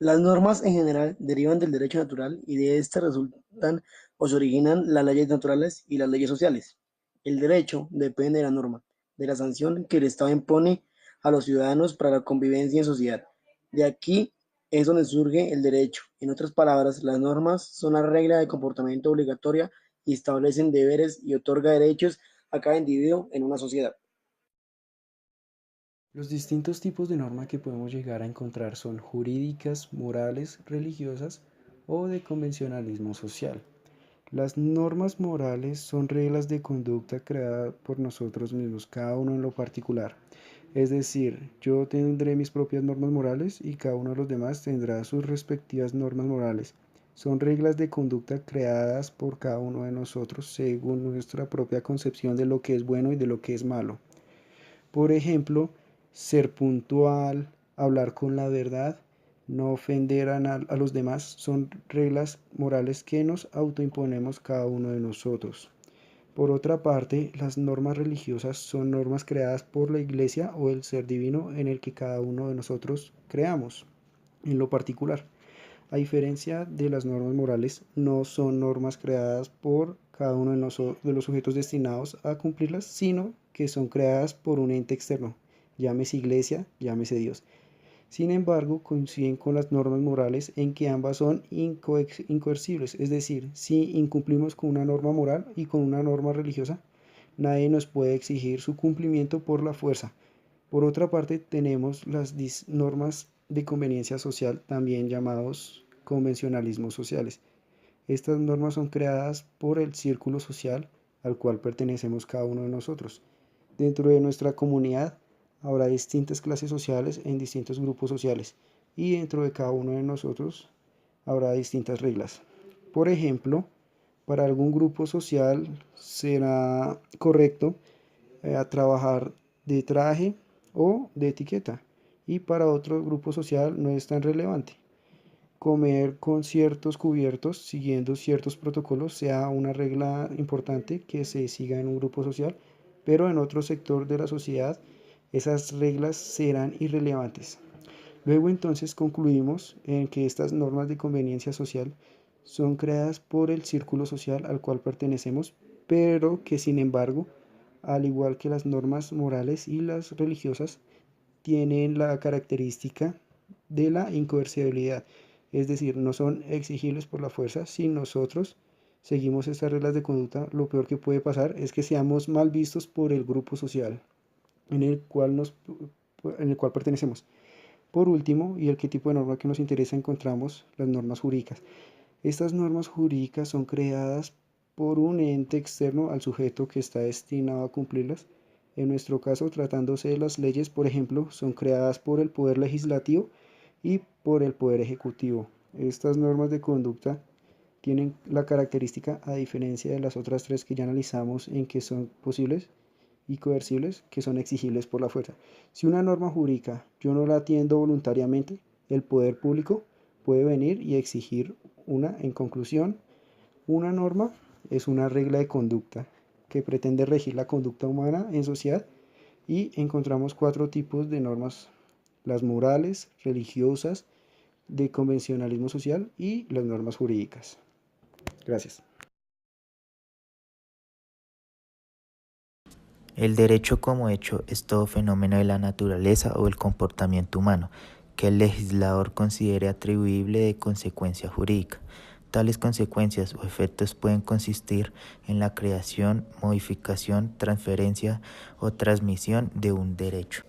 Las normas en general derivan del derecho natural y de éste resultan o se originan las leyes naturales y las leyes sociales. El derecho depende de la norma, de la sanción que el Estado impone a los ciudadanos para la convivencia en sociedad. De aquí es donde surge el derecho. En otras palabras, las normas son la regla de comportamiento obligatoria y establecen deberes y otorga derechos a cada individuo en una sociedad. Los distintos tipos de norma que podemos llegar a encontrar son jurídicas, morales, religiosas o de convencionalismo social. Las normas morales son reglas de conducta creadas por nosotros mismos, cada uno en lo particular. Es decir, yo tendré mis propias normas morales y cada uno de los demás tendrá sus respectivas normas morales. Son reglas de conducta creadas por cada uno de nosotros según nuestra propia concepción de lo que es bueno y de lo que es malo. Por ejemplo, ser puntual, hablar con la verdad, no ofender a los demás, son reglas morales que nos autoimponemos cada uno de nosotros. Por otra parte, las normas religiosas son normas creadas por la Iglesia o el ser divino en el que cada uno de nosotros creamos, en lo particular. A diferencia de las normas morales, no son normas creadas por cada uno de los sujetos destinados a cumplirlas, sino que son creadas por un ente externo, llámese iglesia, llámese Dios. Sin embargo, coinciden con las normas morales en que ambas son incoercibles, es decir, si incumplimos con una norma moral y con una norma religiosa, nadie nos puede exigir su cumplimiento por la fuerza. Por otra parte, tenemos las normas de conveniencia social, también llamados convencionalismos sociales. Estas normas son creadas por el círculo social al cual pertenecemos cada uno de nosotros. Dentro de nuestra comunidad habrá distintas clases sociales en distintos grupos sociales y dentro de cada uno de nosotros habrá distintas reglas. Por ejemplo, para algún grupo social será correcto a trabajar de traje o de etiqueta y para otro grupo social no es tan relevante. Comer con ciertos cubiertos, siguiendo ciertos protocolos, sea una regla importante que se siga en un grupo social, pero en otro sector de la sociedad esas reglas serán irrelevantes. Luego entonces concluimos en que estas normas de conveniencia social son creadas por el círculo social al cual pertenecemos, pero que sin embargo, al igual que las normas morales y las religiosas, tienen la característica de la incoercibilidad, es decir, no son exigibles por la fuerza. Si nosotros seguimos estas reglas de conducta, lo peor que puede pasar es que seamos mal vistos por el grupo social en el cual, en el cual pertenecemos. Por último, y el qué tipo de norma que nos interesa, encontramos las normas jurídicas. Estas normas jurídicas son creadas por un ente externo al sujeto que está destinado a cumplirlas. En nuestro caso, tratándose de las leyes, por ejemplo, son creadas por el Poder Legislativo y por el Poder Ejecutivo. Estas normas de conducta tienen la característica, a diferencia de las otras tres que ya analizamos, en que son posibles y coercibles, que son exigibles por la fuerza. Si una norma jurídica yo no la atiendo voluntariamente, el poder público puede venir y exigir una. En conclusión, una norma es una regla de conducta que pretende regir la conducta humana en sociedad y encontramos cuatro tipos de normas: las morales, religiosas, de convencionalismo social y las normas jurídicas. Gracias. El derecho como hecho es todo fenómeno de la naturaleza o el comportamiento humano que el legislador considere atribuible de consecuencia jurídica. Tales consecuencias o efectos pueden consistir en la creación, modificación, transferencia o transmisión de un derecho.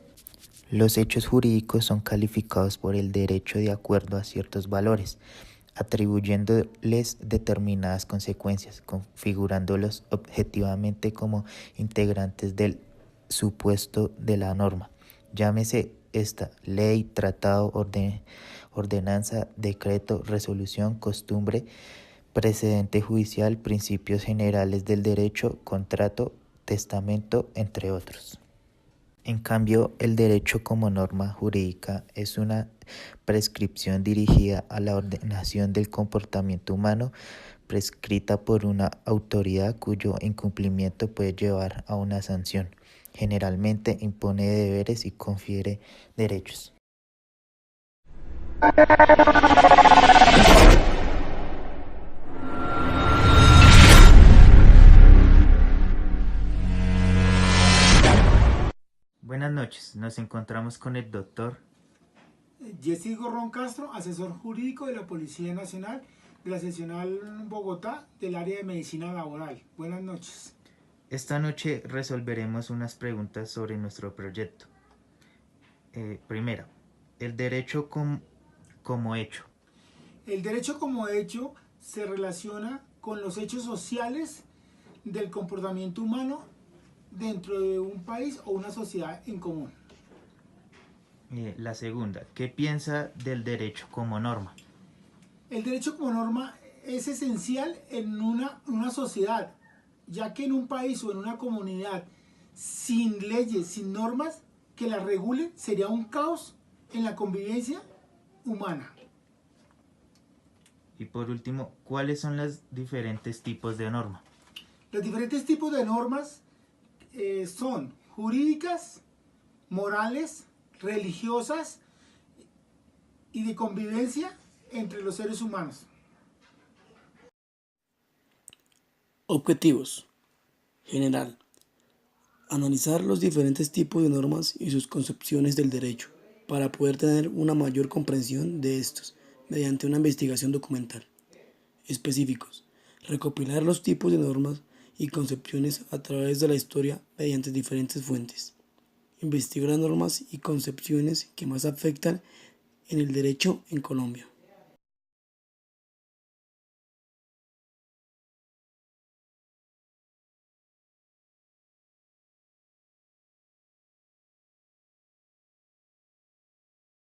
Los hechos jurídicos son calificados por el derecho de acuerdo a ciertos valores, atribuyéndoles determinadas consecuencias, configurándolos objetivamente como integrantes del supuesto de la norma. Llámese esta ley, tratado, ordenanza, decreto, resolución, costumbre, precedente judicial, principios generales del derecho, contrato, testamento, entre otros. En cambio, el derecho como norma jurídica es una prescripción dirigida a la ordenación del comportamiento humano, prescrita por una autoridad cuyo incumplimiento puede llevar a una sanción. Generalmente impone deberes y confiere derechos. Buenas noches, nos encontramos con el doctor Jessy Gorrón Castro, asesor jurídico de la Policía Nacional de la seccional Bogotá del área de medicina laboral. Buenas noches. Esta noche resolveremos unas preguntas sobre nuestro proyecto. Primera, el derecho como hecho. El derecho como hecho se relaciona con los hechos sociales del comportamiento humano dentro de un país o una sociedad en común. La segunda, ¿qué piensa del derecho como norma? El derecho como norma es esencial en una sociedad, ya que en un país o en una comunidad sin leyes, sin normas que las regulen, sería un caos en la convivencia humana. Y por último, ¿cuáles son los diferentes tipos de norma? Los diferentes tipos de normas son jurídicas, morales, religiosas y de convivencia entre los seres humanos. Objetivos. General. Analizar los diferentes tipos de normas y sus concepciones del derecho para poder tener una mayor comprensión de estos mediante una investigación documental. Específicos. Recopilar los tipos de normas y concepciones a través de la historia mediante diferentes fuentes. Investigar las normas y concepciones que más afectan en el derecho en Colombia.